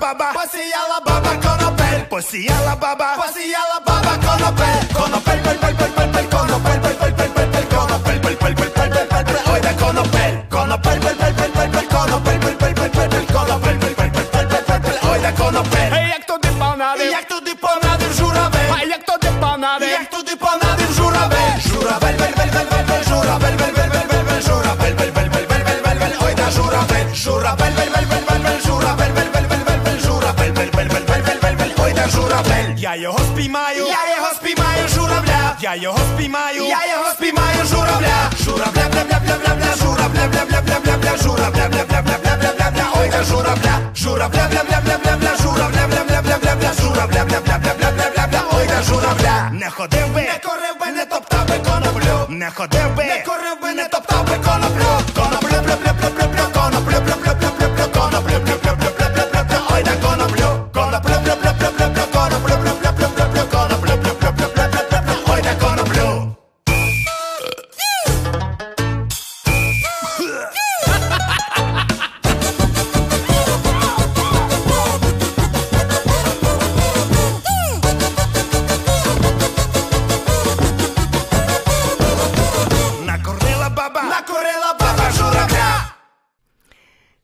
baba, посіяла баба конопель, посіяла баба, посіяла баба конопель, конопель, пель, пель, пель, пель, пель, конопель, пель, пель, пель, пель, пель, конопель, пель, пель, пель, пель, пель, пель, пель, ой, да конопель, конопель, пель, пель, пель, пель, пель, конопель, пель, пель, пель, пель, пель, конопель, пель, пель, пель, пель, пель, пель, ой, да конопель. Як туди понадив журавель, а як туди понадив журавель, журавель, бель, бель, бель, бель, бель, журавель, бель, бель, бель, бель, бель, журавель, бель, бель, бель, бель, бель, бель, бель, ой, да журавель, журавель, бель, бель, бель, бель, бель, журавель, бель, бель, бель, бель, бель, журавель, бель, бель, бель, бель, бель, бель, бель, ой, да журавель. Я його спіймаю, журавля, я його спіймаю, журавля, журавля, бля, бля, бля, бля, бля, журавля, бля, бля, бля, бля, бля, журавля, бля, бля, бля, бля, бля, бля, бля, ой, да журавля, журавля, бля, бля, бля, бля, бля, журавля, бля, бля, бля, бля, бля, журавля, бля, бля, бля, бля, бля, бля, бля, ой, да журавля. Не ходив би, не корив би, не топтав би коноплю, не ходив би, не корив би, не топтав би коноплю, коноплю, бля, бля, бля, бля, бля, коноплю, бля, бля, бля, бля, бля, коноплю, бля, бля, бля, бля, бля, бля, бля, ой, да коноплю, коноплю, бля, бля, бля, бля, бля, коноплю, бля, бля, бля, бля, бля, коноплю, бля, бля, бля, бля, бля, бля, бля, ой, да коноплю.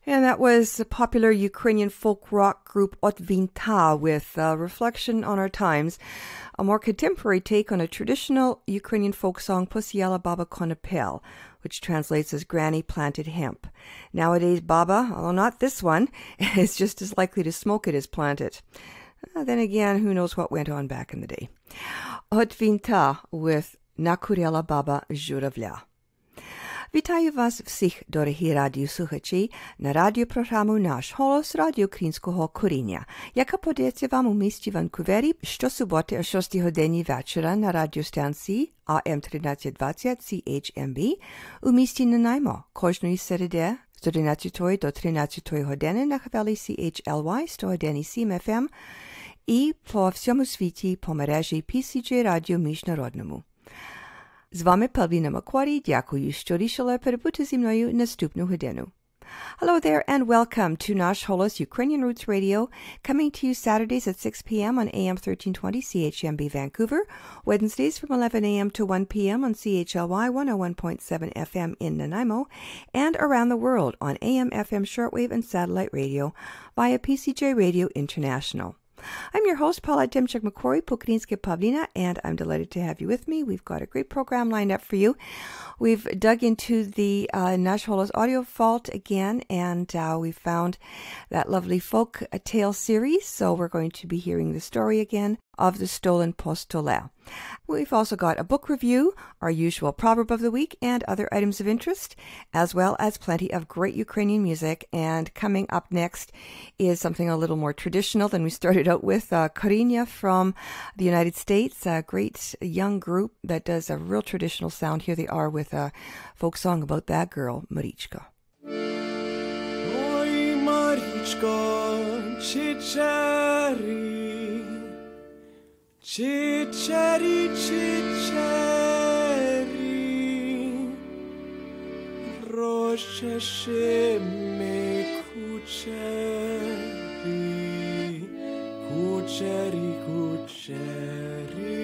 And that was the popular Ukrainian folk rock group От Винта with Reflection on Our Times, a more contemporary take on a traditional Ukrainian folk song, Посіяла баба конопель, which translates as Granny Planted Hemp. Nowadays, Baba, although not this one, is just as likely to smoke it as plant it. Then again, who knows what went on back in the day. От Винта with Накурила баба журавля. Вітаю вас всіх, дорогі радіослухачі, на радіопрограму «Наш Холос» радіо українського коріння, яка подається вам у місті Ванкувері щосуботи о 6 годині вечора на радіостанції AM 1320 CHMB у місті Нанаймо кожної середи з 11 до 13 години на хвилі CHLY 101,7 FM і по всьому світі по мережі PCJ Радіо Міжнародному. З вами Павліна Макварі. Дякую, що рішили перебути зі мною наступну годину. Hello there and welcome to Nash Holos Ukrainian Roots Radio, coming to you Saturdays at 6 p.m. on AM 1320 CHMB Vancouver, Wednesdays from 11 a.m. to 1 p.m. on CHLY 101.7 FM in Nanaimo, and around the world on AM, FM, shortwave, and satellite radio via PCJ Radio International. I'm your host, Paula Demchuk-McCrory, Pokrinska Pavlina, and I'm delighted to have you with me. We've got a great program lined up for you. We've dug into the Nash Holos audio vault again, and we found that lovely folk tale series, so we're going to be hearing the story again of the stolen pistolet. We've also got a book review, our usual proverb of the week, and other items of interest, as well as plenty of great Ukrainian music. And coming up next is something a little more traditional than we started out with, Korinya from the United States, a great young group that does a real traditional sound. Here they are with a folk song about that girl, Marichka. Ой, Марічко, чичері, чичері, чичері, розчеши ми кучері, кучері, кучері,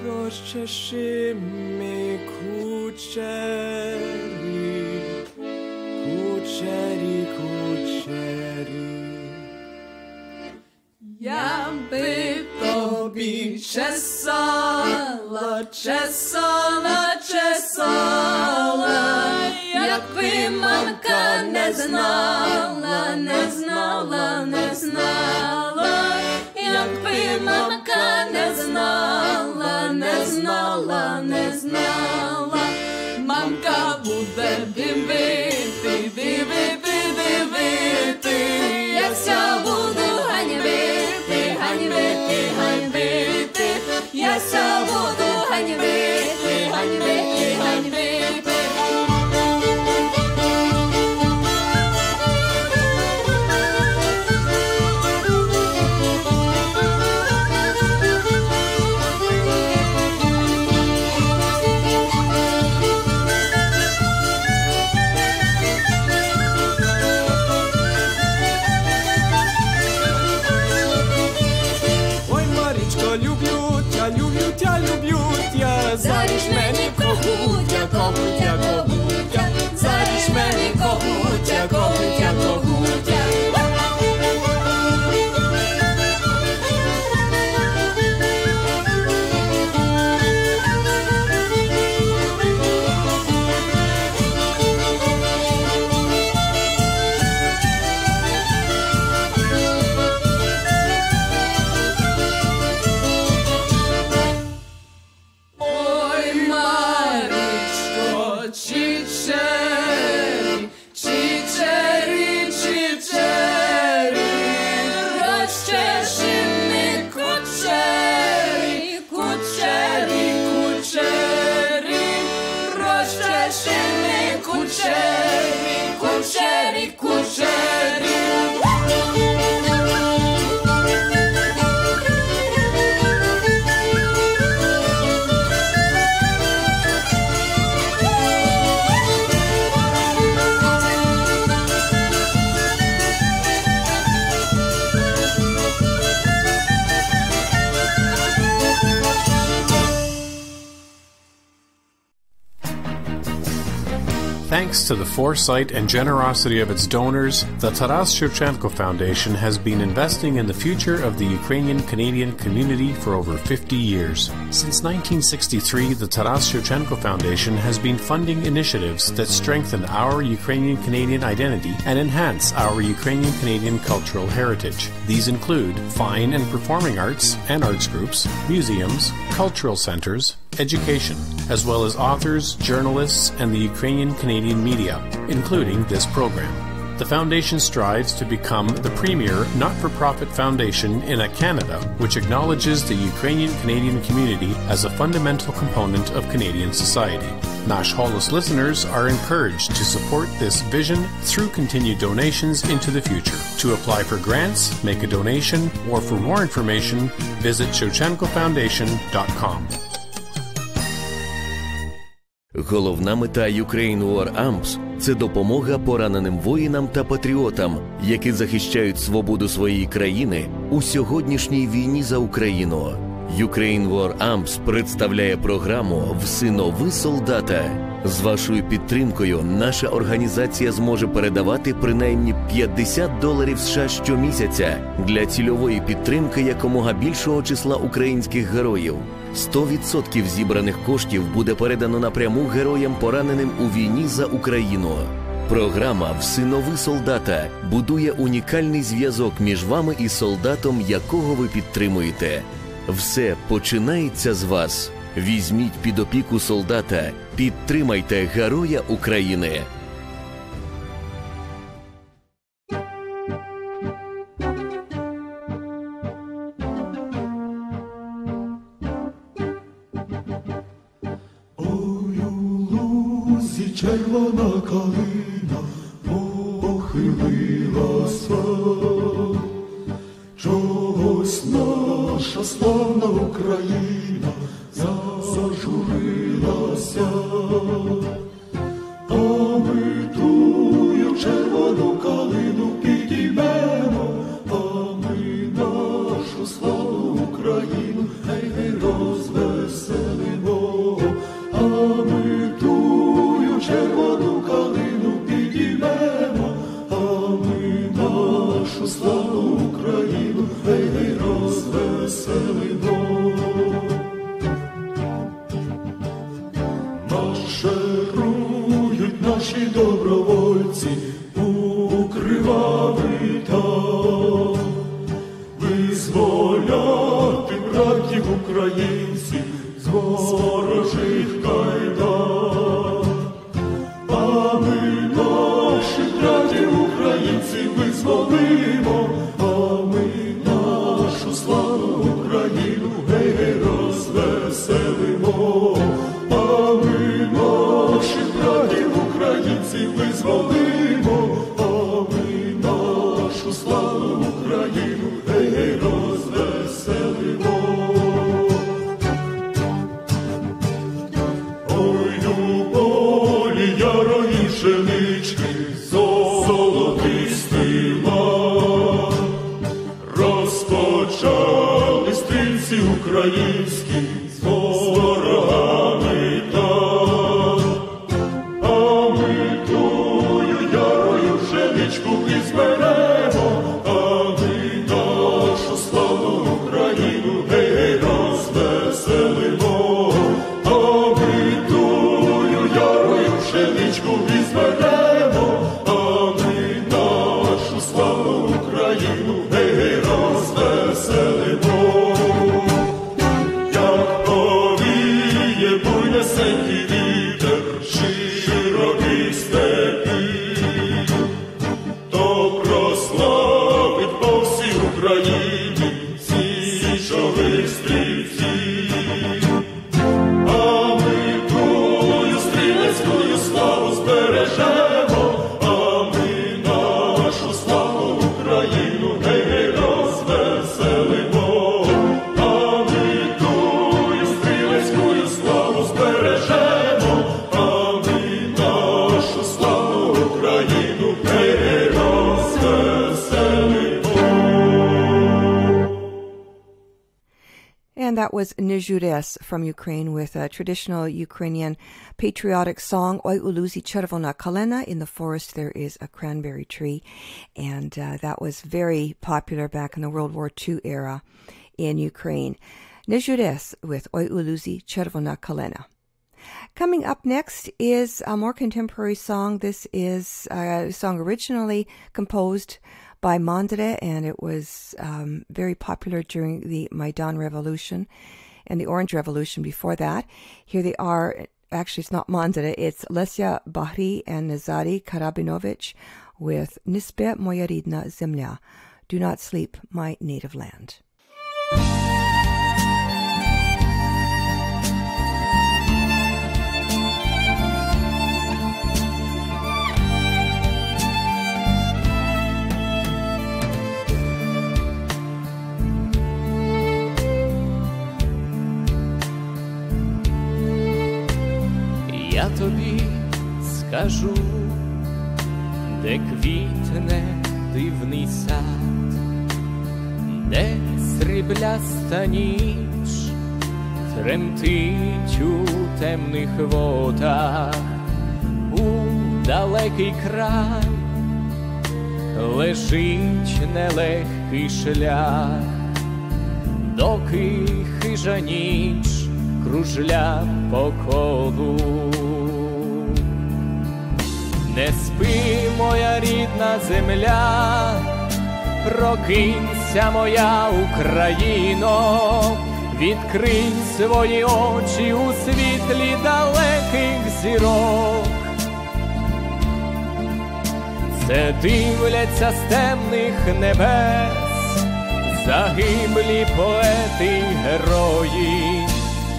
розчеши ми кучері, кучері, кучері. Я би тобі чесала, чесала, чесала, якби мамка не знала, не знала, не знала, якби мамка не знала, не знала, не знала, мамка буде дивити, дивити, дивити, я вся буду ганьбити, ганьбити, ганьбити, я вся буду ганьбити, ганьбити, ганьбити. когутя, когутя, когутя. Кучері, кучері. Thanks to the foresight and generosity of its donors, the Taras Shevchenko Foundation has been investing in the future of the Ukrainian-Canadian community for over 50 years. Since 1963, the Taras Shevchenko Foundation has been funding initiatives that strengthen our Ukrainian-Canadian identity and enhance our Ukrainian-Canadian cultural heritage. These include fine and performing arts and arts groups, museums, cultural centers, education, as well as authors, journalists, and the Ukrainian-Canadian media, including this program. The foundation strives to become the premier not-for-profit foundation in Canada which acknowledges the Ukrainian-Canadian community as a fundamental component of Canadian society. Nash Holos listeners are encouraged to support this vision through continued donations into the future. To apply for grants, make a donation, or for more information, visit shevchenkofoundation.com. Головна мета Ukraine War Amps – це допомога пораненим воїнам та патріотам, які захищають свободу своєї країни у сьогоднішній війні за Україну. Ukraine War Amps представляє програму «Всинови солдата». З вашою підтримкою наша організація зможе передавати принаймні $50 США щомісяця для цільової підтримки якомога більшого числа українських героїв. 100% зібраних коштів буде передано напряму героям, пораненим у війні за Україну. Програма «Всинови солдата» будує унікальний зв'язок між вами і солдатом, якого ви підтримуєте. Все починається з вас. Візьміть під опіку солдата, підтримайте героя України. Ой, у лузі червона калина похилилася, чогось наша славна Україна зажурилася, а ми тую червону калину підіймемо, а ми нашу славну Україну гей розвеселимо, а ми тую червону калину підіймемо, а ми нашу славну Україну гей розвеселимо. Марширують наші добровольці у кривавий там, визволяти братів українців з ворожих кайдан. А ми наших братів українців визволимо, а ми нашу славну Україну гей розвеселимо. А ми наших братів українців визволимо, а ми нашу славну Україну гей розвеселимо. Ой, у полі ярої пшенички золотистий лан, розпочали стрільці українські з ворогами там, а ми тую синичку візьмемо, а ми нашу славну Україну, гей, розвеселимо. А ми тую ярою пшеничку візьмемо, а ми нашу славну Україну, гей, розвеселимо. Як повіє буйнесенький вітер, широкий степи, то прославить по всій Україні січових стрільців. А ми тую стрілецькою славу збережемо, а ми нашу славну Україну, гей, розвеселимо. А ми тую стрілецькою славу збережемо, а ми нашу славну Україну, гей, розвеселимо. And that was Nizhures from Ukraine with a traditional Ukrainian patriotic song, Oi Uluzi Chervona Kalena. In the forest there is a cranberry tree. And that was very popular back in the World War II era in Ukraine. Nizhures with Oi Uluzi Chervona Kalena. Coming up next is a more contemporary song. This is a song originally composed by Mandre, and it was very popular during the Maidan Revolution and the Orange Revolution before that. Here they are. Actually, it's not Mandre, it's Lesya Bahri and Nazari Karabinovich with Nisbe Moya Ridna Zemlya, Do Not Sleep, My Native Land. Я тобі скажу, де квітне дивний сад, де срібляста ніч тремтить у темних водах, у далекий край лежить нелегкий шлях, доки хижа ніч кружля по колу. Не спи, моя рідна земля, прокинься, моя Україно, відкрий свої очі у світлі далеких зірок. Це дивляться з темних небес загиблі поети й герої,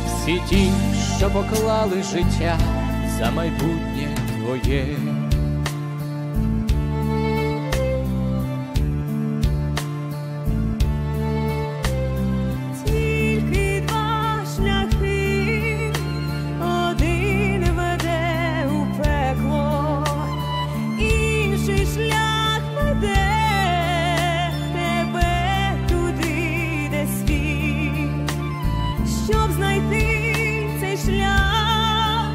всі ті, що поклали життя за майбутнє твоє. Тільки два шляхи, один веде у пекло, інший шлях веде тебе туди, де світ. Щоб знайти цей шлях,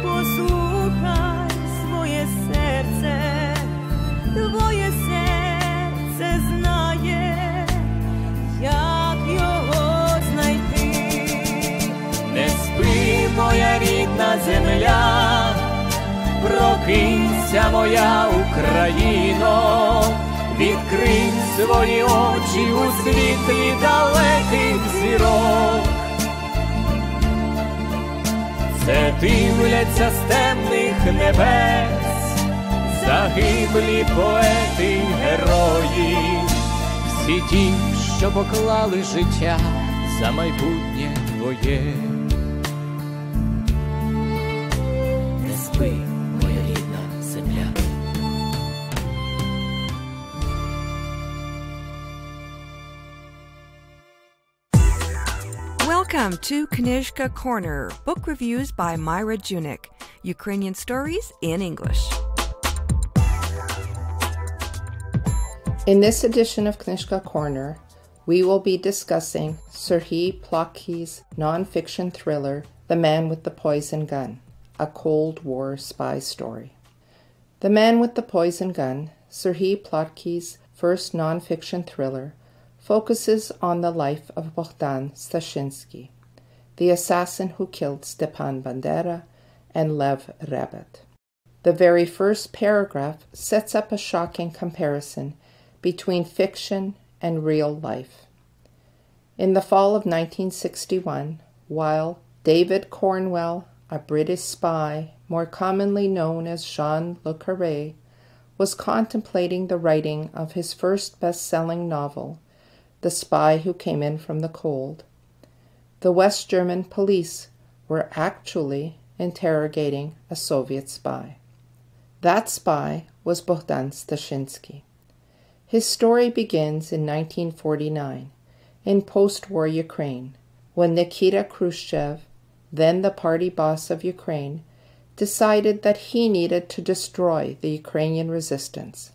послухай своє серце, твоє серце знає, як його знайти. Не спи, моя рідна земля, прокинься, моя Україно, відкрий свої очі у світлі далеких зірок. Це дивляться з темних небес загиблі поети й герої, всі ті, що поклали життя за майбутнє твоє. Не спи, моя рідна земля. Welcome to Knyzhka Corner, book reviews by Myra Junik, Ukrainian stories in English. In this edition of Knyzhka Corner, we will be discussing Serhiy Plokhy's nonfiction thriller, The Man with the Poison Gun, a Cold War spy story. The Man with the Poison Gun Serhii Plotky's first nonfiction thriller, focuses on the life of Bogdan Stashinsky, the assassin who killed Stepan Bandera and Lev Rebet. The very first paragraph sets up a shocking comparison between fiction and real life. In the fall of 1961, while David Cornwell, a British spy, more commonly known as Jean Le Carré, was contemplating the writing of his first best-selling novel, The Spy Who Came In From the Cold, the West German police were actually interrogating a Soviet spy. That spy was Bogdan Stashinsky. His story begins in 1949, in post-war Ukraine, when Nikita Khrushchev, then the party boss of Ukraine, decided that he needed to destroy the Ukrainian resistance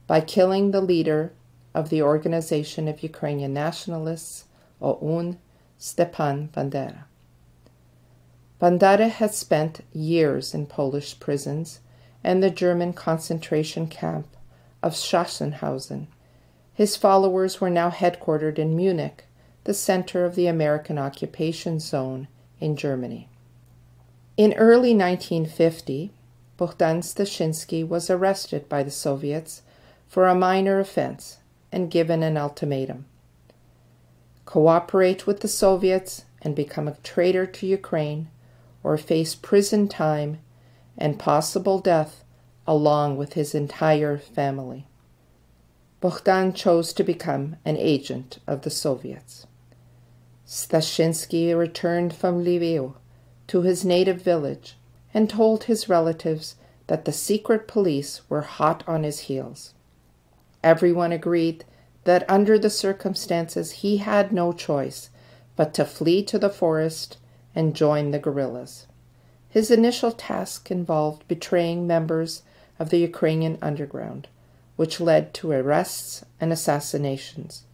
by killing the leader of the Organization of Ukrainian Nationalists, OUN, Stepan Bandera. Bandera had spent years in Polish prisons and the German concentration camp of Sachsenhausen. His followers were now headquartered in Munich, the center of the American occupation zone in Germany. In early 1950, Bogdan Stashinsky was arrested by the Soviets for a minor offense and given an ultimatum: cooperate with the Soviets and become a traitor to Ukraine, or face prison time and possible death along with his entire family. Bogdan chose to become an agent of the Soviets. Stashinsky returned from Lviv to his native village and told his relatives that the secret police were hot on his heels. Everyone agreed that under the circumstances he had no choice but to flee to the forest and join the guerrillas. His initial task involved betraying members of the Ukrainian underground, which led to arrests and assassinations.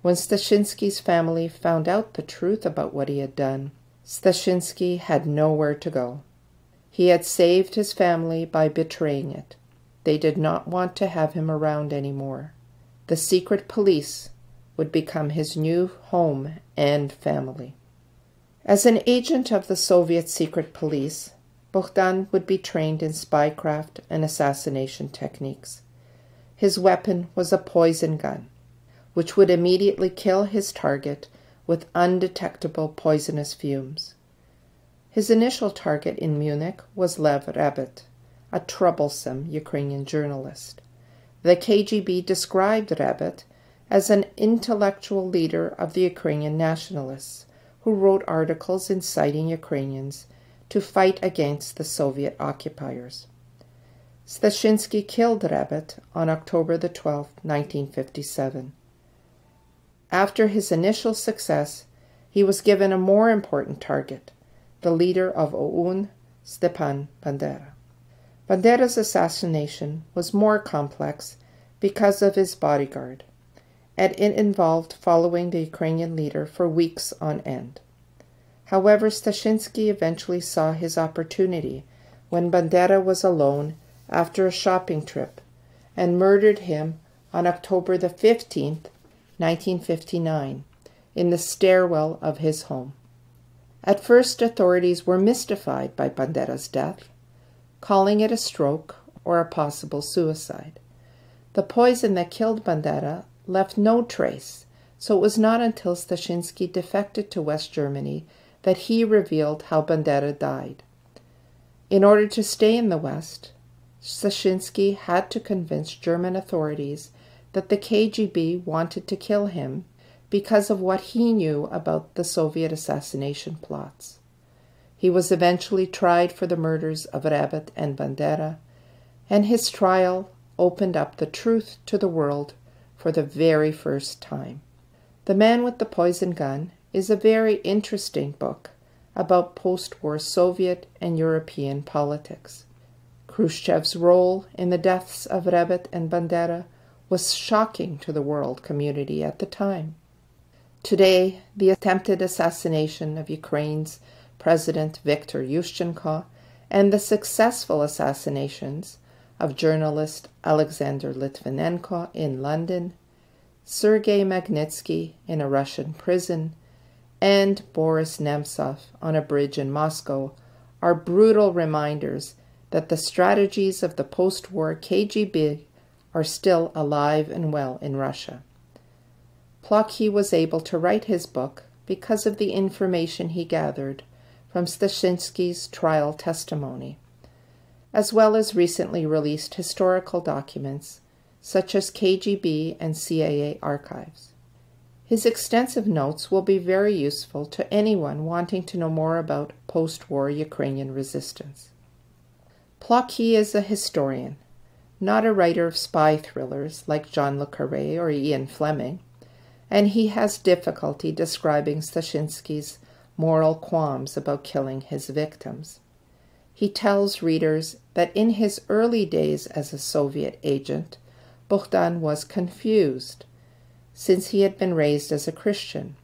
When Stashinsky's family found out the truth about what he had done, Stashinsky had nowhere to go. He had saved his family by betraying it. They did not want to have him around anymore. The secret police would become his new home and family. As an agent of the Soviet secret police, Bogdan would be trained in spycraft and assassination techniques. His weapon was a poison gun, which would immediately kill his target with undetectable poisonous fumes. His initial target in Munich was Lev Rebet, a troublesome Ukrainian journalist. The KGB described Rebet as an intellectual leader of the Ukrainian nationalists, who wrote articles inciting Ukrainians to fight against the Soviet occupiers. Stashinsky killed Rebet on October 12, 1957. After his initial success, he was given a more important target, the leader of OUN, Stepan Bandera. Bandera's assassination was more complex because of his bodyguard, and it involved following the Ukrainian leader for weeks on end. However, Stashinsky eventually saw his opportunity when Bandera was alone after a shopping trip and murdered him on October 15, 1959, in the stairwell of his home. At first, authorities were mystified by Bandera's death, calling it a stroke or a possible suicide. The poison that killed Bandera left no trace, so it was not until Stashinsky defected to West Germany that he revealed how Bandera died. In order to stay in the West, Stashinsky had to convince German authorities that the KGB wanted to kill him because of what he knew about the Soviet assassination plots. He was eventually tried for the murders of Rebet and Bandera, and his trial opened up the truth to the world for the very first time. The Man with the Poison Gun is a very interesting book about post-war Soviet and European politics. Khrushchev's role in the deaths of Rebet and Bandera was shocking to the world community at the time. Today, the attempted assassination of Ukraine's President Viktor Yushchenko and the successful assassinations of journalist Alexander Litvinenko in London, Sergei Magnitsky in a Russian prison, and Boris Nemtsov on a bridge in Moscow are brutal reminders that the strategies of the post-war KGB are still alive and well in Russia. Plotky was able to write his book because of the information he gathered from Stashinsky's trial testimony, as well as recently released historical documents such as KGB and CIA archives. His extensive notes will be very useful to anyone wanting to know more about post-war Ukrainian resistance. Plotky is a historian, not a writer of spy thrillers like John le Carré or Ian Fleming, and he has difficulty describing Stashinsky's moral qualms about killing his victims. He tells readers that in his early days as a Soviet agent, Bogdan was confused, since he had been raised as a Christian.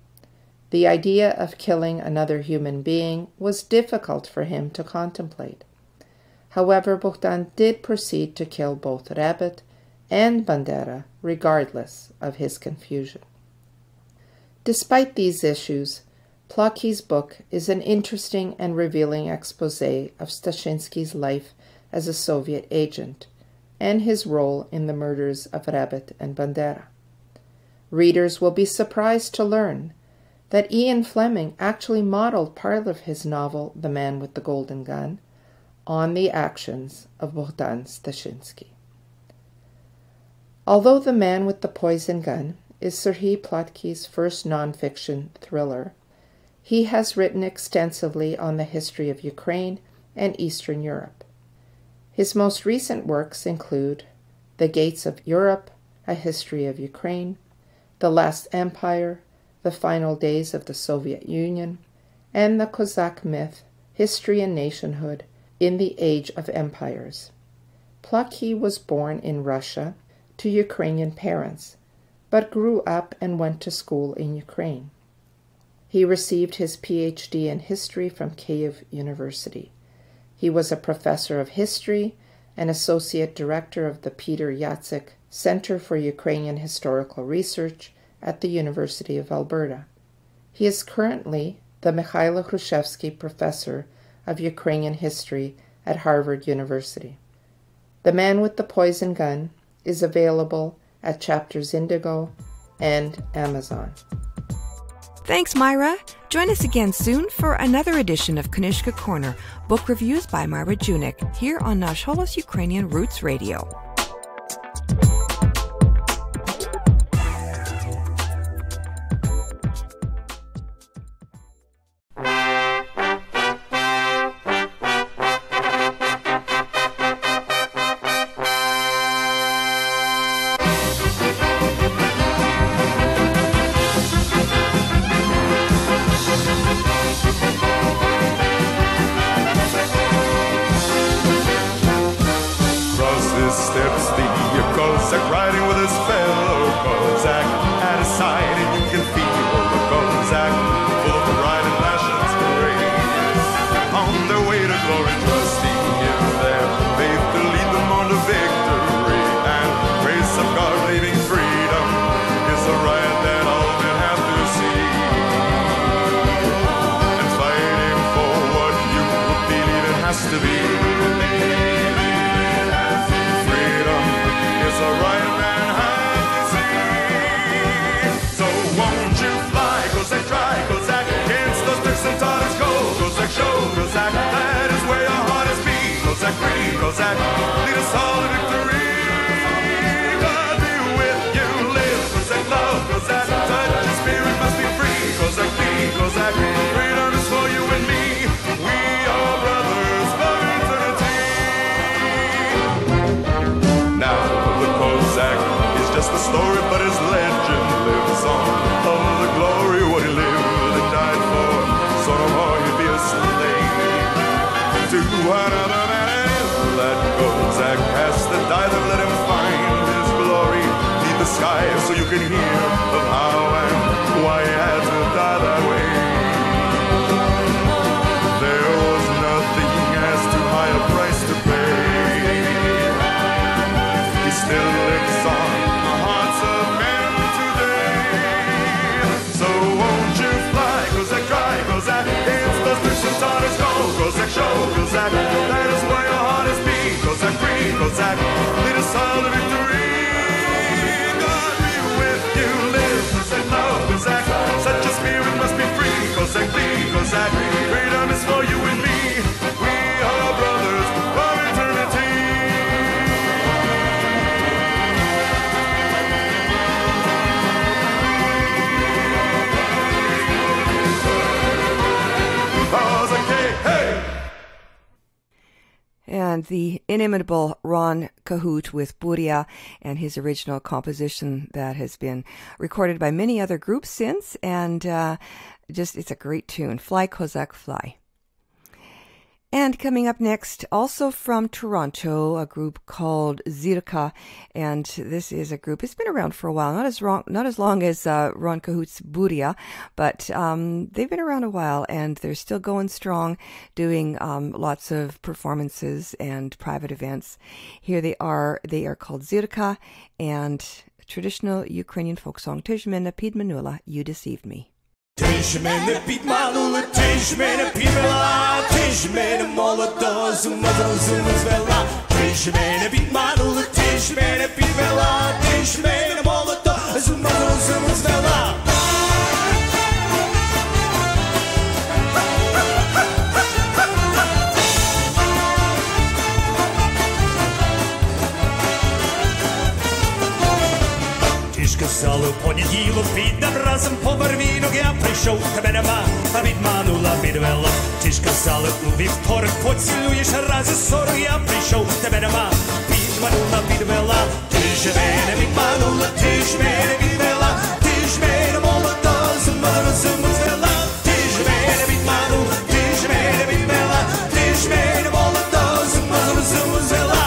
The idea of killing another human being was difficult for him to contemplate. However, Bogdan did proceed to kill both Rabbit and Bandera, regardless of his confusion. Despite these issues, Plotky's book is an interesting and revealing exposé of Stashinsky's life as a Soviet agent and his role in the murders of Rabbit and Bandera. Readers will be surprised to learn that Ian Fleming actually modeled part of his novel, The Man with the Golden Gun, on the actions of Bogdan Stashinsky. Although The Man with the Poison Gun is Serhii Plotky's first nonfiction thriller, he has written extensively on the history of Ukraine and Eastern Europe. His most recent works include The Gates of Europe, A History of Ukraine, The Last Empire, The Final Days of the Soviet Union, and The Cossack Myth, History and Nationhood in the Age of Empires. Plotky was born in Russia to Ukrainian parents, but grew up and went to school in Ukraine. He received his PhD in history from Kyiv University. He was a professor of history and associate director of the Peter Yatsyk Center for Ukrainian Historical Research at the University of Alberta. He is currently the Mikhailo Hrushevsky Professor of Ukrainian History at Harvard University. The Man with the Poison Gun is available at Chapters Indigo and Amazon. Thanks, Myra. Join us again soon for another edition of Kanishka Corner, book reviews by Myra Junik, here on Nash Holos Ukrainian Roots Radio. So you can hear of how and why he had to die that way. There was nothing as too high a price to pay. Kozak, lead us all to victory. God be with you, live and love Kozak. Such a spirit must be free, Kozak, bleed Kozak. Freedom is for you and me. We are brothers of eternity. And the inimitable Ron Cahoot with Buria and his original composition that has been recorded by many other groups since, and it's a great tune, Fly Kozak Fly. And coming up next, also from Toronto, a group called Zirka, and this is a group, it's been around for a while, not as long as Ron Cahoot's Buria, but they've been around a while, and they're still going strong, doing lots of performances and private events. Here they are called Zirka, and traditional Ukrainian folk song, Ty ж мене підманула, You Deceived Me. Ти ж мене підманула, ти ж мене підвела, ти ж мене молодого з ума звела. Ти ж мене підманула, ти ж мене підвела, ти ж мене молодого з ума звела. Сказали, понеділок підем разом по барвінок, я прийшов, тебе нема, а відманула, підвела. Ті ж казали, у вівторок поцілуєш, рази 40, я прийшов, тебе нема, підманула, підвела. Ти ж мене відманула, ти ж мене відвела, ти ж мене молода, розуму звела. Ти ж мене відманула, ти ж мене відвела, ти ж мене молода, розуму звела.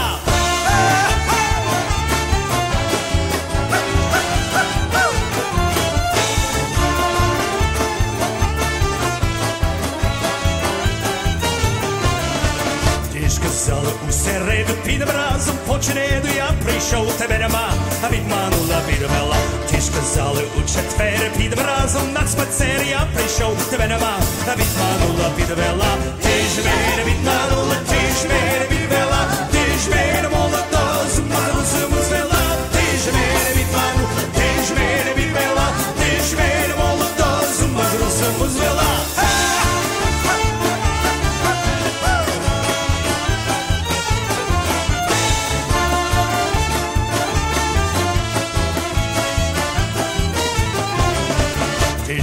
Сказали, у середу підем разом по череду, я прийшов, тебе нема, а відманула, підвела. Ті ж казали, у четвер підем разом на спацер, я прийшов, тебе нема, а відманула, підвела. Ти ж мене відманула, ти ж мене відвела, ти ж мене молода, з ума розуму звела. Ти ж мене відманула, ти ж мене відвела, ти ж мене молода, з ума розуму звела.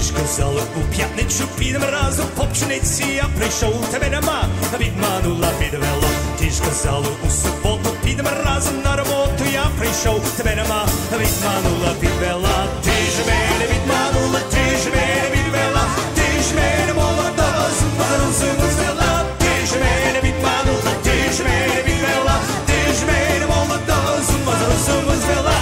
Сказали, у п'ятницю підем разом по пшениці, я прийшов, тебе нема, відманула, підвела. Ті ж казали, у суботу підем разом на роботу, я прийшов, тебе нема, відманула, підвела. Ти ж мене відманула, ти ж мене відвела, ти ж мене молода, з ума розуму звела. Ти ж мене відманула, ти ж мене відвела, ти ж мене молода, з ума розуму звела.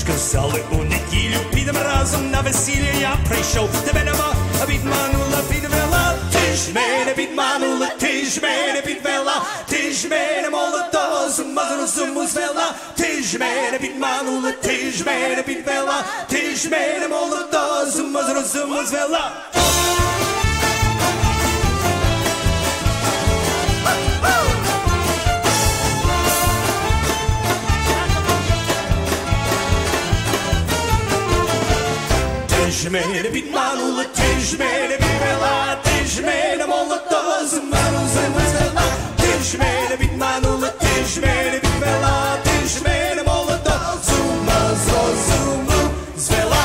Сказали, у неділю підем разом на весілля, я прийшов, тебе нема, відманула, підвела. Ти ж мене підманула, ти ж мене підвела, ти ж мене молодого з ума розуму звела. Ти ж мене підманула, ти ж мене підвела, ти ж мене молодого з ума розуму звела. Ти ж мене підманула, ти ж мене підвела, ти ж мене молода, з ума розуму звела. Ти ж мене підманула, ти ж мене підвела, ти ж мене молода, з ума розуму звела.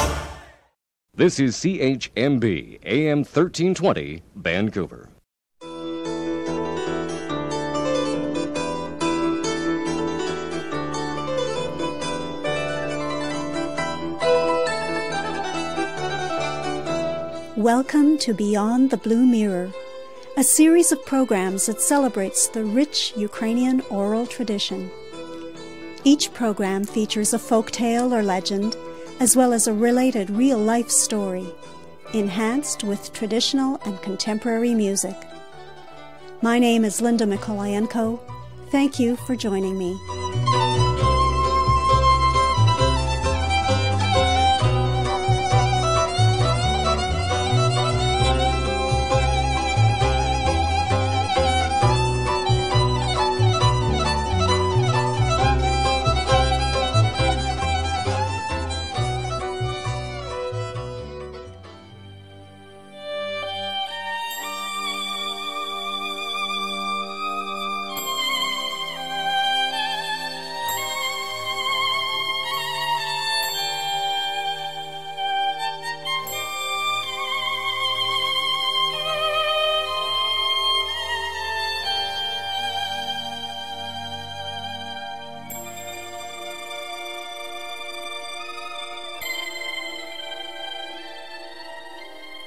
This is CHMB, AM 1320, Vancouver. Welcome to Beyond the Blue Mirror, a series of programs that celebrates the rich Ukrainian oral tradition. Each program features a folk tale or legend, as well as a related real-life story, enhanced with traditional and contemporary music. My name is Linda Mikolayenko. Thank you for joining me.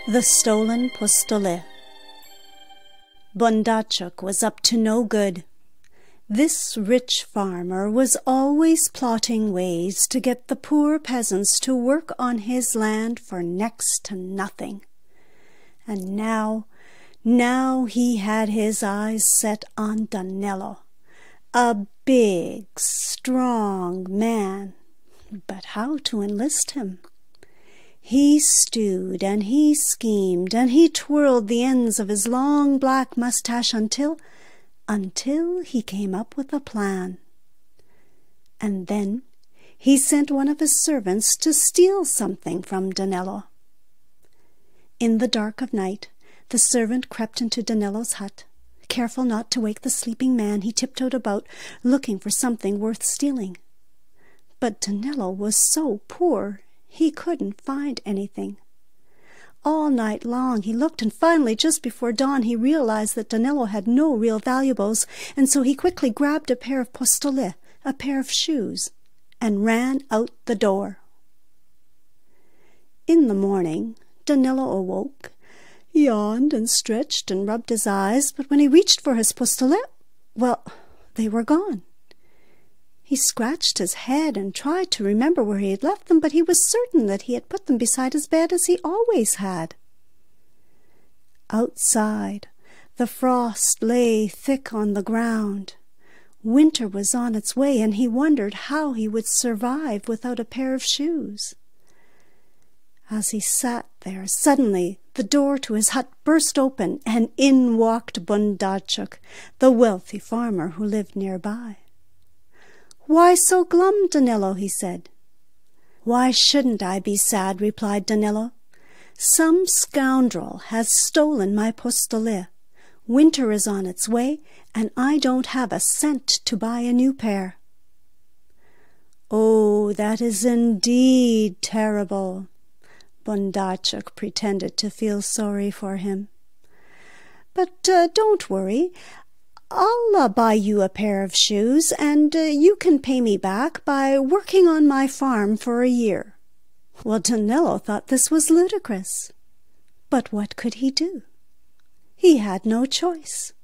The Stolen Pistolet. Bondachuk was up to no good. This rich farmer was always plotting ways to get the poor peasants to work on his land for next to nothing. And now he had his eyes set on Danilo, a big, strong man. But how to enlist him? He stewed and he schemed and he twirled the ends of his long black mustache until he came up with a plan. And then he sent one of his servants to steal something from Danilo. In the dark of night, the servant crept into Danilo's hut. Careful not to wake the sleeping man, he tiptoed about, looking for something worth stealing. But Danilo was so poor, he couldn't find anything. All night long he looked, and finally, just before dawn, he realized that Danilo had no real valuables, and so he quickly grabbed a pair of pistolets, a pair of shoes, and ran out the door. In the morning, Danilo awoke, yawned and stretched and rubbed his eyes, but when he reached for his pistolet, well, they were gone. He scratched his head and tried to remember where he had left them, but he was certain that he had put them beside his bed as he always had. Outside, the frost lay thick on the ground. Winter was on its way, and he wondered how he would survive without a pair of shoes. As he sat there, suddenly the door to his hut burst open, and in walked Bondachuk, the wealthy farmer who lived nearby. "Why so glum, Danilo?" he said. "Why shouldn't I be sad?" replied Danilo. "Some scoundrel has stolen my pistolet. Winter is on its way, and I don't have a cent to buy a new pair." "Oh, that is indeed terrible." Bondachuk pretended to feel sorry for him. "But don't worry. I'll buy you a pair of shoes, and you can pay me back by working on my farm for a year." Well, Danilo thought this was ludicrous. But what could he do? He had no choice.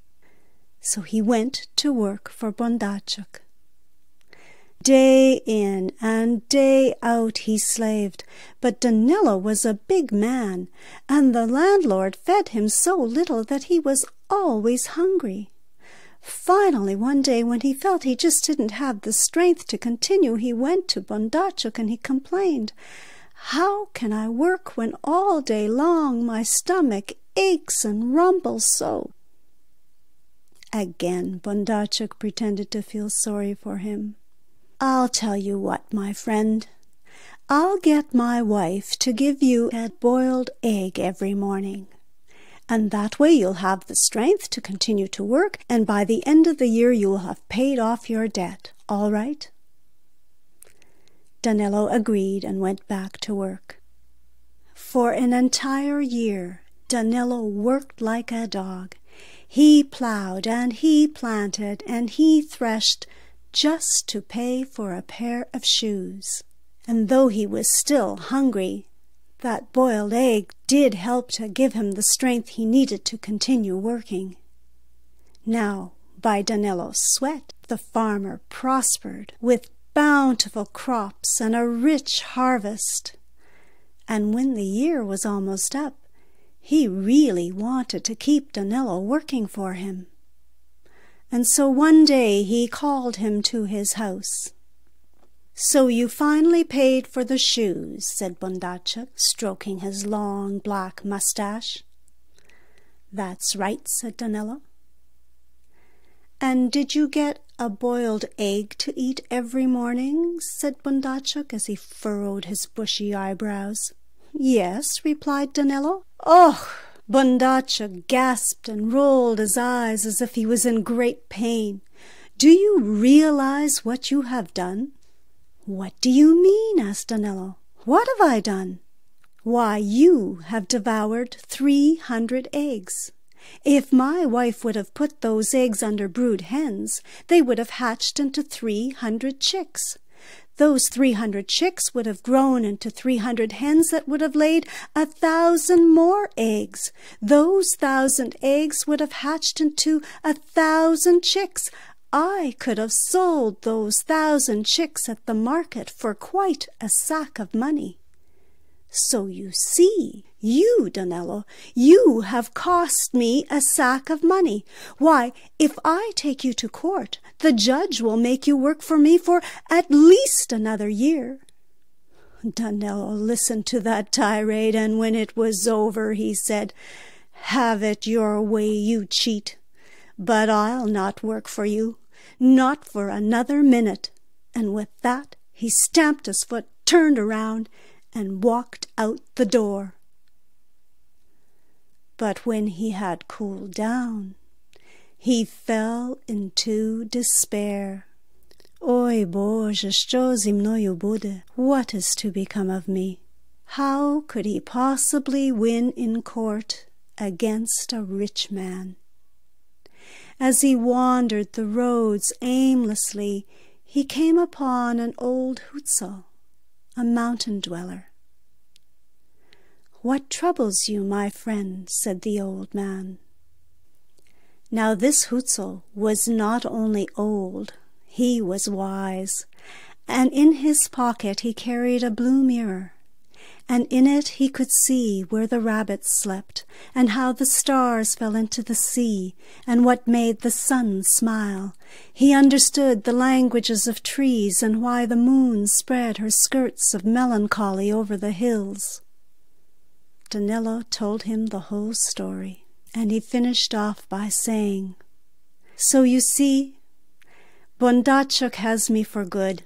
So he went to work for Bondachuk. Day in and day out he slaved, but Danilo was a big man, and the landlord fed him so little that he was always hungry. Finally, one day, when he felt he just didn't have the strength to continue, he went to Bondachuk and he complained, "How can I work when all day long my stomach aches and rumbles so?" Again Bondachuk pretended to feel sorry for him. "I'll tell you what, my friend. I'll get my wife to give you a boiled egg every morning. And that way you'll have the strength to continue to work, and by the end of the year you will have paid off your debt. All right?" Danilo agreed and went back to work. For an entire year, Danilo worked like a dog. He plowed and he planted and he threshed just to pay for a pair of shoes. And though he was still hungry, that boiled egg did help to give him the strength he needed to continue working. Now, by Danilo's sweat, the farmer prospered with bountiful crops and a rich harvest. And when the year was almost up, he really wanted to keep Danilo working for him. And so one day he called him to his house. "So you finally paid for the shoes," said Bondachuk, stroking his long black mustache. "That's right," said Danilo. "And did you get a boiled egg to eat every morning?" said Bondachuk as he furrowed his bushy eyebrows. "Yes," replied Danilo. "Oh!" Bondachuk gasped and rolled his eyes as if he was in great pain. "Do you realize what you have done?" "What do you mean?" asked Danilo. "What have I done?" "Why, you have devoured 300 eggs. If my wife would have put those eggs under brood hens, they would have hatched into 300 chicks. Those 300 chicks would have grown into 300 hens that would have laid 1,000 more eggs. Those 1,000 eggs would have hatched into 1,000 chicks. I could have sold those 1,000 chicks at the market for quite a sack of money. So you see, you, Donello, you have cost me a sack of money. Why, if I take you to court, the judge will make you work for me for at least another year. Donello listened to that tirade, and when it was over, he said, "Have it your way, you cheat. But I'll not work for you, not for another minute." And with that, he stamped his foot, turned around, and walked out the door. But when he had cooled down, he fell into despair. Oj Bože, što zi mnoju bude? What is to become of me? How could he possibly win in court against a rich man? As he wandered the roads aimlessly, he came upon an old Hutzel, a mountain dweller. "What troubles you, my friend?" said the old man. Now this Hutzel was not only old, he was wise, and in his pocket he carried a blue mirror, and in it he could see where the rabbits slept, and how the stars fell into the sea, and what made the sun smile. He understood the languages of trees, and why the moon spread her skirts of melancholy over the hills. Donello told him the whole story, and he finished off by saying, "So you see, Bondachuk has me for good.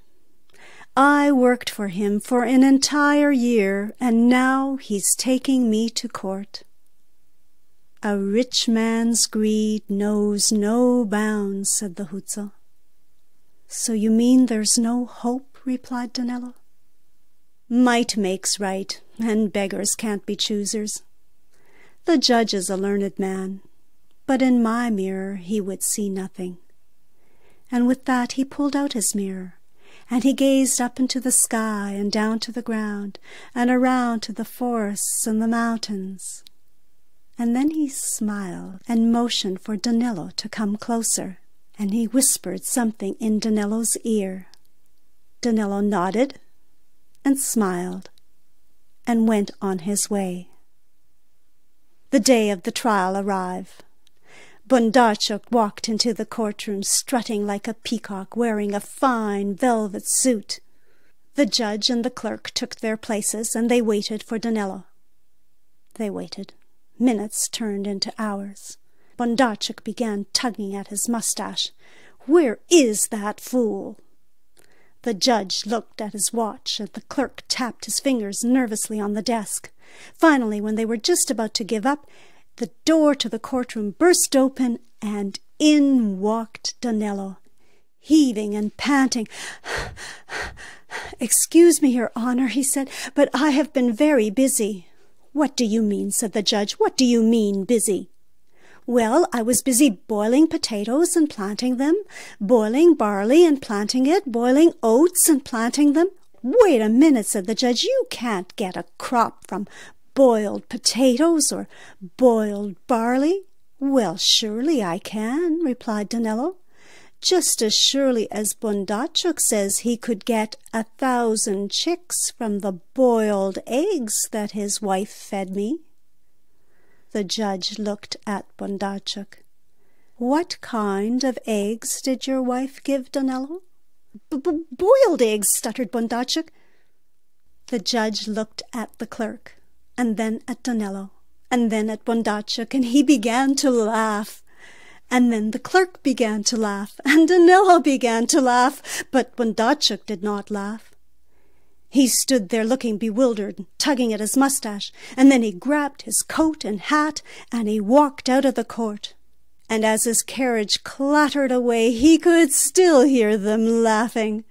I worked for him for an entire year, and now he's taking me to court." "A rich man's greed knows no bounds," said the Hutzel. "So you mean there's no hope?" replied Donello. "Might makes right, and beggars can't be choosers. The judge is a learned man, but in my mirror he would see nothing." And with that he pulled out his mirror, and he gazed up into the sky and down to the ground, and around to the forests and the mountains. And then he smiled and motioned for Donello to come closer, and he whispered something in Donello's ear. Donello nodded and smiled and went on his way. The day of the trial arrived. Bondarchuk walked into the courtroom strutting like a peacock, wearing a fine velvet suit. The judge and the clerk took their places, and they waited for Donello. They waited. Minutes turned into hours. Bondarchuk began tugging at his mustache. "Where is that fool?" The judge looked at his watch, and the clerk tapped his fingers nervously on the desk. Finally, when they were just about to give up, the door to the courtroom burst open, and in walked Donello, heaving and panting. "Excuse me, Your Honor," he said, "but I have been very busy." "What do you mean?" said the judge. "What do you mean, busy?" "Well, I was busy boiling potatoes and planting them, boiling barley and planting it, boiling oats and planting them." "Wait a minute," said the judge. "You can't get a crop from boiled potatoes or boiled barley." "Well, surely I can," replied Donello. "Just as surely as Bondarchuk says he could get 1,000 chicks from the boiled eggs that his wife fed me." The judge looked at Bondarchuk. "What kind of eggs did your wife give, Donello?" "Boiled eggs," stuttered Bondarchuk. The judge looked at the clerk, and then at Donello, and then at Bondarchuk, and he began to laugh. And then the clerk began to laugh, and Donello began to laugh, but Bondarchuk did not laugh. He stood there looking bewildered, tugging at his mustache, and then he grabbed his coat and hat, and he walked out of the court. And as his carriage clattered away, he could still hear them laughing.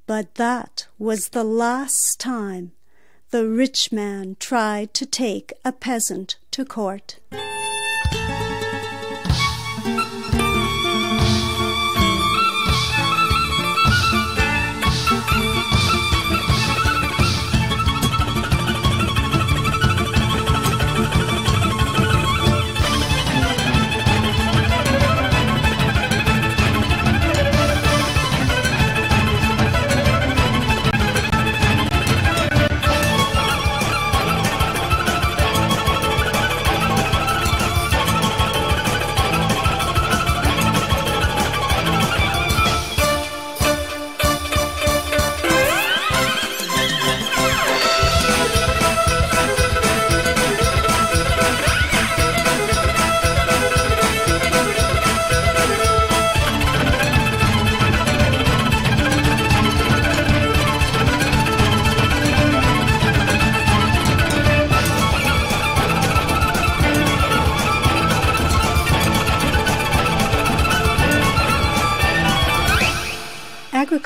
But that was the last time the rich man tried to take a peasant to court.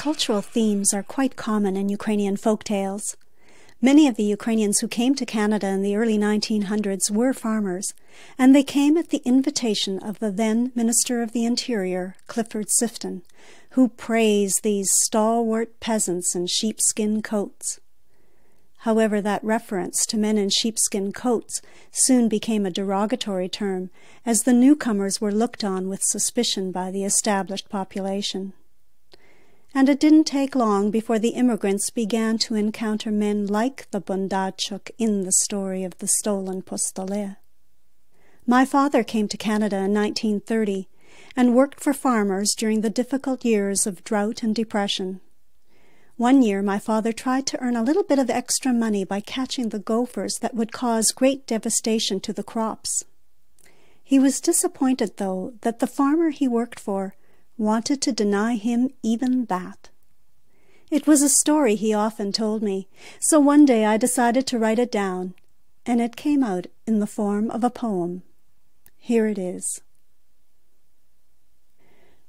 agricultural themes are quite common in Ukrainian folk tales. Many of the Ukrainians who came to Canada in the early 1900s were farmers, and they came at the invitation of the then Minister of the Interior, Clifford Sifton, who praised these stalwart peasants in sheepskin coats. However, that reference to men in sheepskin coats soon became a derogatory term, as the newcomers were looked on with suspicion by the established population. And it didn't take long before the immigrants began to encounter men like the Bondadchuk in the story of the stolen Postole. My father came to Canada in 1930 and worked for farmers during the difficult years of drought and depression. One year my father tried to earn a little bit of extra money by catching the gophers that would cause great devastation to the crops. He was disappointed, though, that the farmer he worked for wanted to deny him even that. It was a story he often told me, so one day I decided to write it down, and it came out in the form of a poem. Here it is.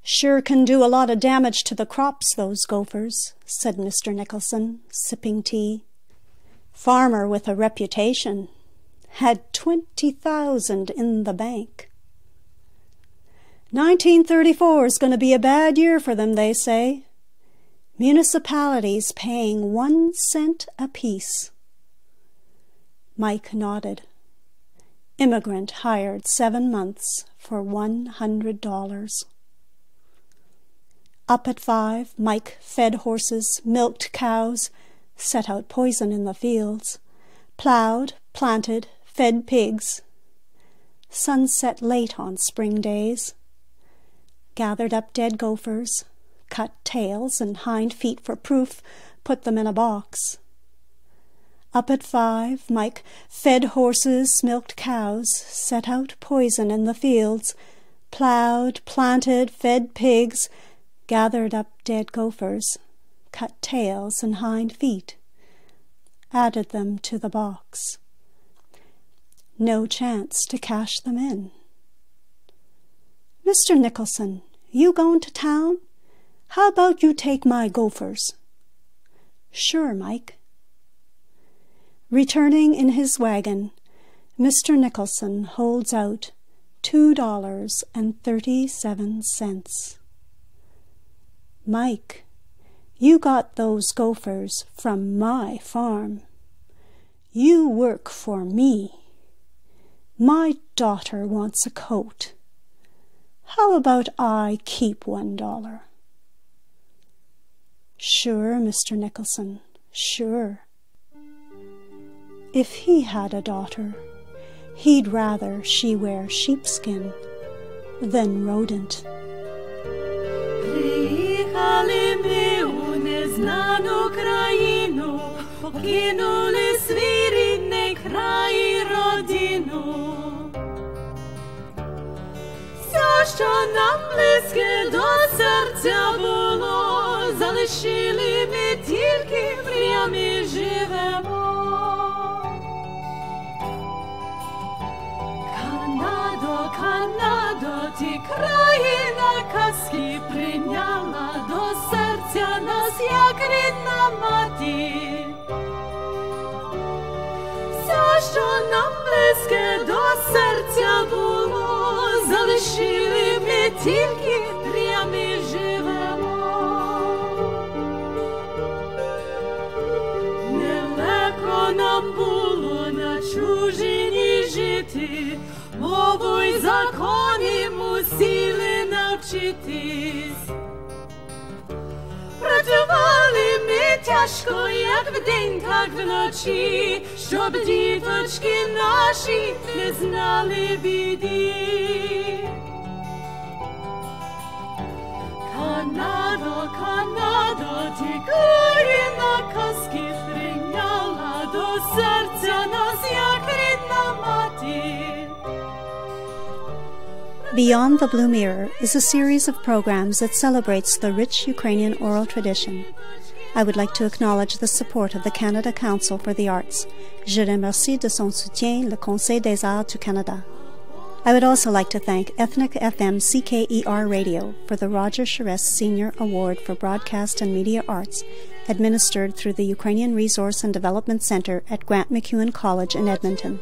"Sure can do a lot of damage to the crops, those gophers," said Mr. Nicholson, sipping tea. "Farmer with a reputation. Had 20,000 in the bank. 1934 is going to be a bad year for them, they say. Municipalities paying 1 cent apiece." Mike nodded. Immigrant hired 7 months for $100. Up at 5, Mike fed horses, milked cows, set out poison in the fields, plowed, planted, fed pigs. Sun set late on spring days. Gathered up dead gophers, cut tails and hind feet for proof, put them in a box. Up at 5, Mike fed horses, milked cows, set out poison in the fields, plowed, planted, fed pigs, gathered up dead gophers, cut tails and hind feet, added them to the box. No chance to cash them in. "Mr. Nicholson, you going to town? How about you take my gophers?" "Sure, Mike." Returning in his wagon, Mr. Nicholson holds out $2.37. "Mike, you got those gophers from my farm. You work for me. My daughter wants a coat. How about I keep $1? "Sure, Mr. Nicholson, sure." If he had a daughter, he'd rather she wear sheepskin than rodent. Приїхали ми у незнану країну, покинули свій рідний край і родину. Все, що нам близьке до серця було, залишили ми тільки мріями живемо. Канадо, Канадо, ти країна казки прийняла до серця нас, як рідна маті. Все, що нам близьке до серця було, залишили ми тільки мріями живемо. Нелегко нам було на чужині жити, мову й закони мусили навчитись. Працювали ми тяжко, як вдень, так вночі, щоб діточки наші не знали біди. Канадо, Канадо, ти країна казки прийняла до серця нас, як рідна маті. Beyond the Blue Mirror is a series of programs that celebrates the rich Ukrainian oral tradition. I would like to acknowledge the support of the Canada Council for the Arts. Je remercie de son soutien le Conseil des Arts du Canada. I would also like to thank Ethnic FM CKER Radio for the Roger Charest Senior Award for Broadcast and Media Arts, administered through the Ukrainian Resource and Development Center at Grant MacEwan College in Edmonton.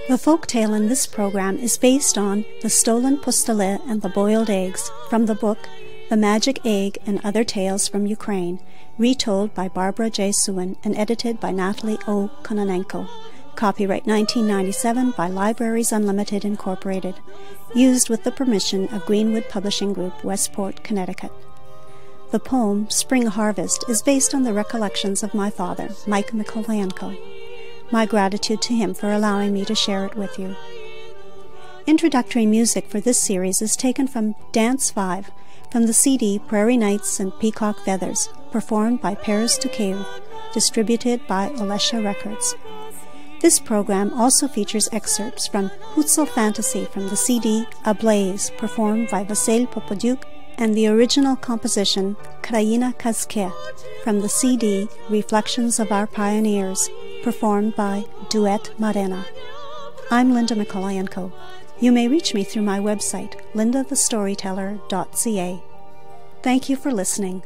The folk tale in this program is based on The Stolen Pustolet and the Boiled Eggs from the book The Magic Egg and Other Tales from Ukraine, retold by Barbara J. Suin and edited by Natalie O. Kononenko. Copyright 1997 by Libraries Unlimited Incorporated. Used with the permission of Greenwood Publishing Group, Westport, Connecticut. The poem, Spring Harvest, is based on the recollections of my father, Mike Mikolayenko. My gratitude to him for allowing me to share it with you. Introductory music for this series is taken from Dance 5, from the CD Prairie Nights and Peacock Feathers, performed by Paris Tukeu, distributed by Olesha Records. This program also features excerpts from Hutsal Fantasy from the CD Ablaze, performed by Vasyl Popodyuk, and the original composition Kraina Kazke from the CD Reflections of Our Pioneers, performed by Duet Marena. I'm Linda Mikolayenko. You may reach me through my website, lindathestoryteller.ca. Thank you for listening.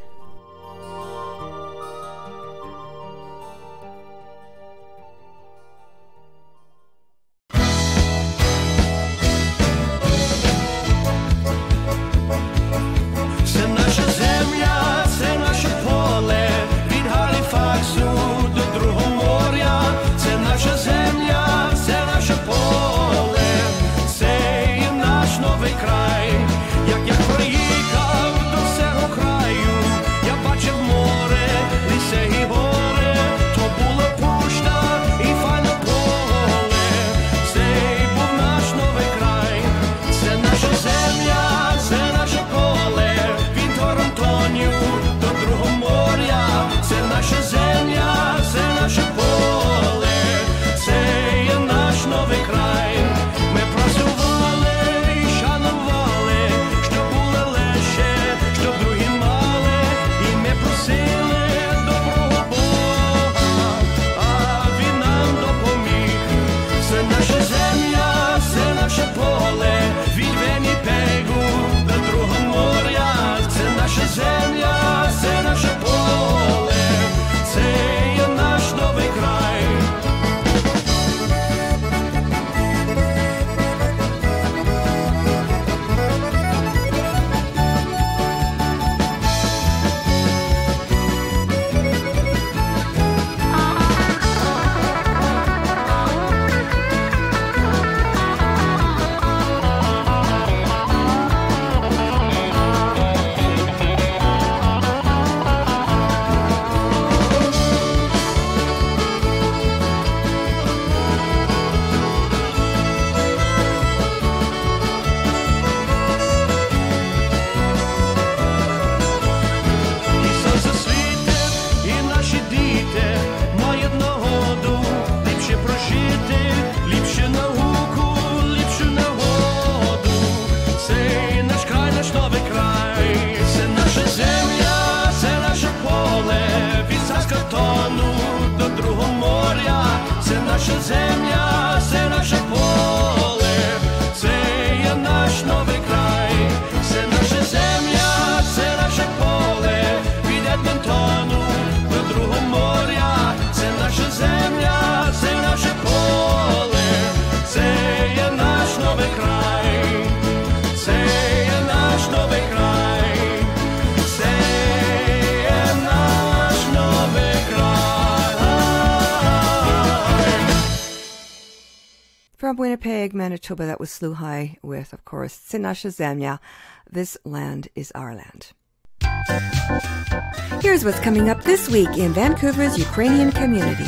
From Winnipeg, Manitoba, that was Slew High with, of course, Це наша земля, This Land is Our Land. Here's what's coming up this week in Vancouver's Ukrainian community.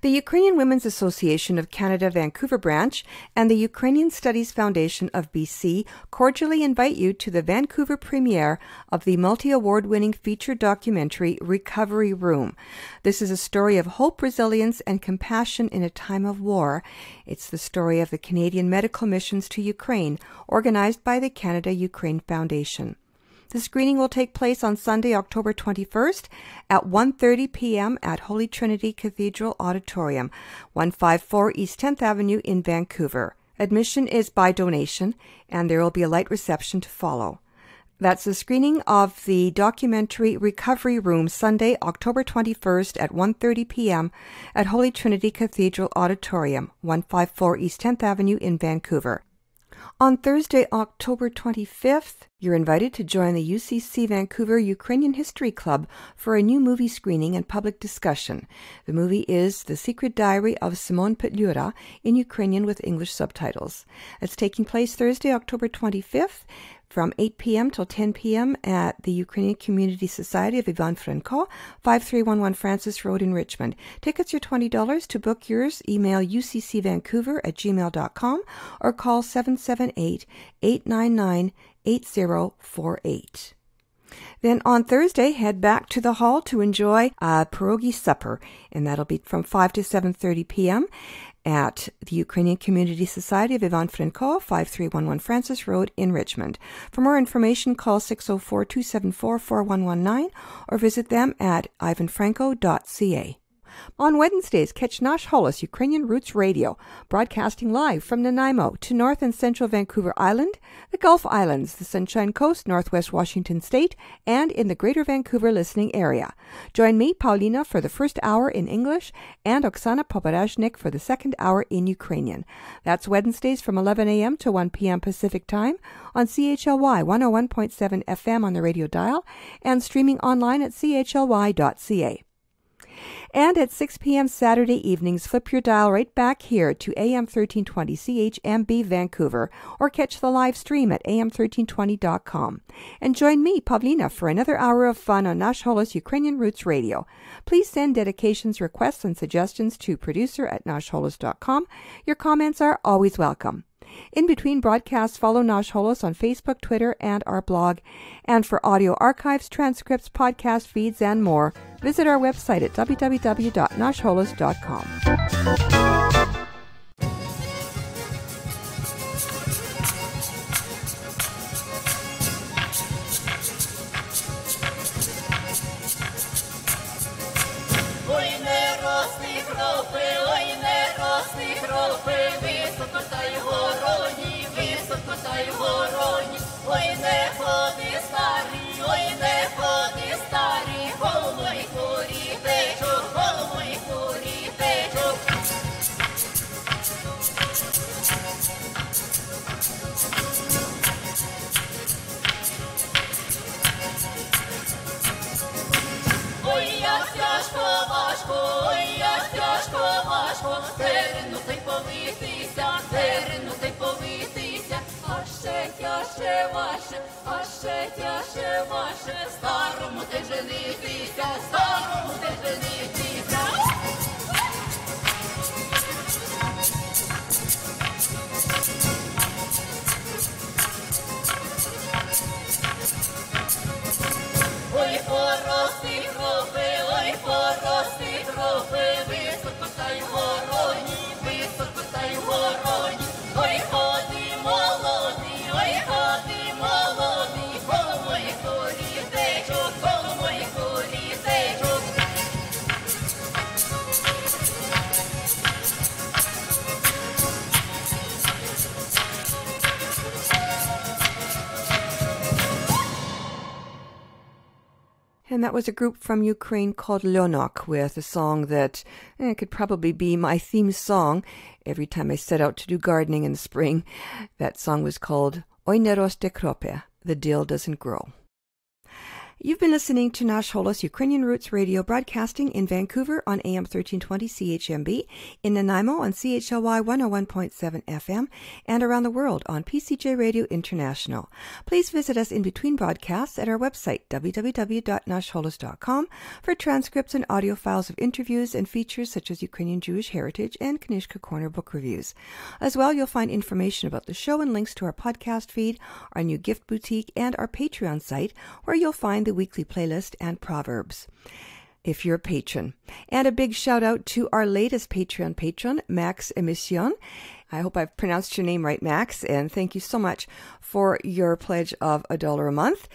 The Ukrainian Women's Association of Canada Vancouver branch and the Ukrainian Studies Foundation of BC cordially invite you to the Vancouver premiere of the multi-award-winning feature documentary Recovery Room. This is a story of hope, resilience, and compassion in a time of war. It's the story of the Canadian medical missions to Ukraine, organized by the Canada-Ukraine Foundation. The screening will take place on Sunday, October 21st at 1:30 p.m. at Holy Trinity Cathedral Auditorium, 154 East 10th Avenue in Vancouver. Admission is by donation, and there will be a light reception to follow. That's the screening of the documentary Recovery Room, Sunday, October 21st at 1:30 p.m. at Holy Trinity Cathedral Auditorium, 154 East 10th Avenue in Vancouver. On Thursday, October 25th, you're invited to join the UCC Vancouver Ukrainian History Club for a new movie screening and public discussion. The movie is The Secret Diary of Simon Petlura in Ukrainian with English subtitles. It's taking place Thursday, October 25th from 8 p.m. till 10 p.m. at the Ukrainian Community Society of Ivan Franko, 5311 Francis Road in Richmond. Tickets are $20. To book yours, email uccvancouver@gmail.com or call 778-899-8048. Then on Thursday, head back to the hall to enjoy a pierogi supper, and that'll be from 5 to 7:30 p.m. at the Ukrainian Community Society of Ivan Franko, 5311 Francis Road in Richmond. For more information, call 604-274-4119 or visit them at ivanfranco.ca. On Wednesdays, catch Nash Holos Ukrainian Roots Radio, broadcasting live from Nanaimo to North and Central Vancouver Island, the Gulf Islands, the Sunshine Coast, Northwest Washington State, and in the Greater Vancouver listening area. Join me, Paulina, for the first hour in English and Oksana Poparashnik for the second hour in Ukrainian. That's Wednesdays from 11 a.m. to 1 p.m. Pacific Time on CHLY 101.7 FM on the radio dial and streaming online at chly.ca. And at 6 p.m. Saturday evenings, flip your dial right back here to AM 1320 CHMB Vancouver or catch the live stream at am1320.com. And join me, Pavlina, for another hour of fun on Nash Holos Ukrainian Roots Radio. Please send dedications, requests, and suggestions to producer@nashholos.com. Your comments are always welcome. In between broadcasts, follow Nash Holos on Facebook, Twitter, and our blog. And for audio archives, transcripts, podcast feeds, and more, visit our website at www.nashholos.com. Ой, не ходи старий, ой, не ходи старий, голово й курітечок, голово й курітечок. Ой, як тяжко важко, ой, як тяжко важко, тернути й повитися, тернути й повитися. А ще тяжче ваше, а ще тяжче ваше, старому ти женитися, старому ти женитися. Ой, порости гроби, ой, порости гроби, високо та й вороні, високо та й вороні. Ой, ходи молодий, ой, ходи молодий, голово й курітечок, голово й курітечок. And that was a group from Ukraine called Lyonok with a song that could probably be my theme song every time I set out to do gardening in the spring. That song was called Oi ne roste krope, The Dill Doesn't Grow. You've been listening to Nash Holos Ukrainian Roots Radio, broadcasting in Vancouver on AM 1320 CHMB, in Nanaimo on CHLY 101.7 FM, and around the world on PCJ Radio International. Please visit us in between broadcasts at our website, www.nashholos.com, for transcripts and audio files of interviews and features such as Ukrainian Jewish Heritage and Kanishka Corner book reviews. As well, you'll find information about the show and links to our podcast feed, our new gift boutique, and our Patreon site, where you'll find the weekly playlist and proverbs, if you're a patron. And a big shout out to our latest Patreon patron, Max Emission. I hope I've pronounced your name right, Max, and thank you so much for your pledge of $1 a month.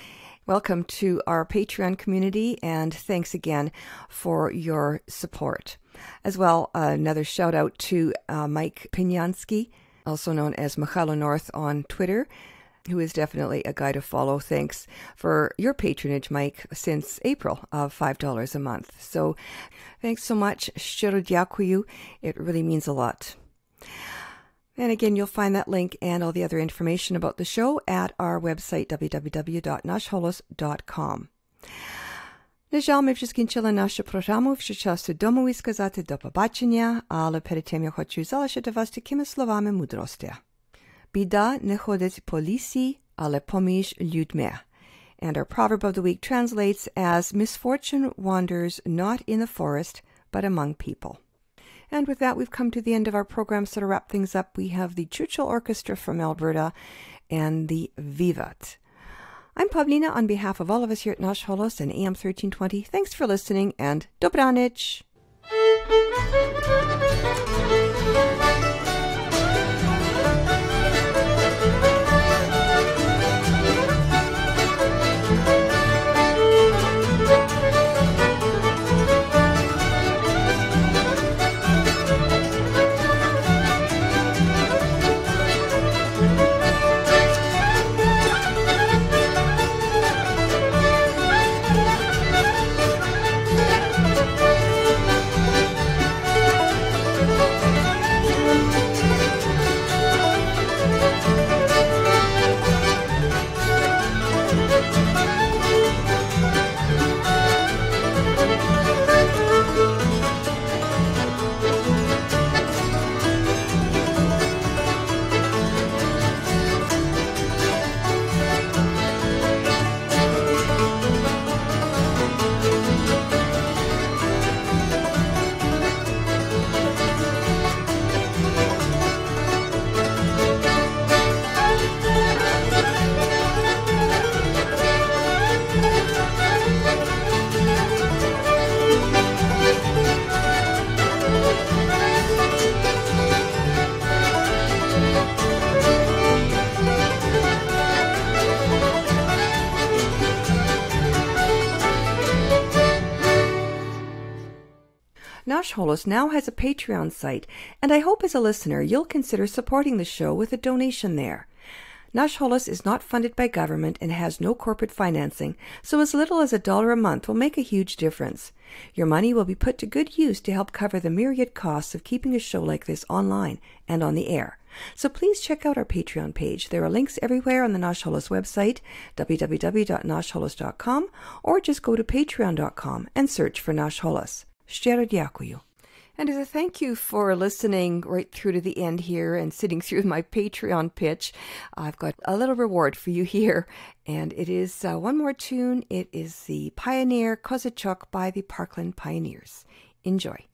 Welcome to our Patreon community, and thanks again for your support. As well, another shout out to Mike Pinyansky, also known as Mahalo North on Twitter, who is definitely a guy to follow. Thanks for your patronage, Mike, since April of $5 a month. So thanks so much. Szczero dziękuję. It really means a lot. And again, you'll find that link and all the other information about the show at our website, www.nashholos.com. На жаль, ми вже скінчили нашу програму, вже часу дому сказати до побачення, але перед тим я хочу залишити вас такими словами мудрості. Біда не ходить по лісі, але поміж людьми. And our proverb of the week translates as, misfortune wanders not in the forest, but among people. And with that, we've come to the end of our program. So to wrap things up, we have the Churchill Orchestra from Alberta and the Vivat. I'm Pavlina on behalf of all of us here at Nash Holos and AM 1320. Thanks for listening, and dobranic! Nash Holos now has a Patreon site, and I hope as a listener you'll consider supporting the show with a donation there. Nash Holos is not funded by government and has no corporate financing, so as little as $1 a month will make a huge difference. Your money will be put to good use to help cover the myriad costs of keeping a show like this online and on the air. So please check out our Patreon page. There are links everywhere on the Nash Holos website, www.nashholos.com, or just go to patreon.com and search for Nash Holos. Szczero dziękuję. And as a thank you for listening right through to the end here and sitting through my Patreon pitch, I've got a little reward for you here. And it is one more tune. It is the Pioneer Kozachuck by the Parkland Pioneers. Enjoy.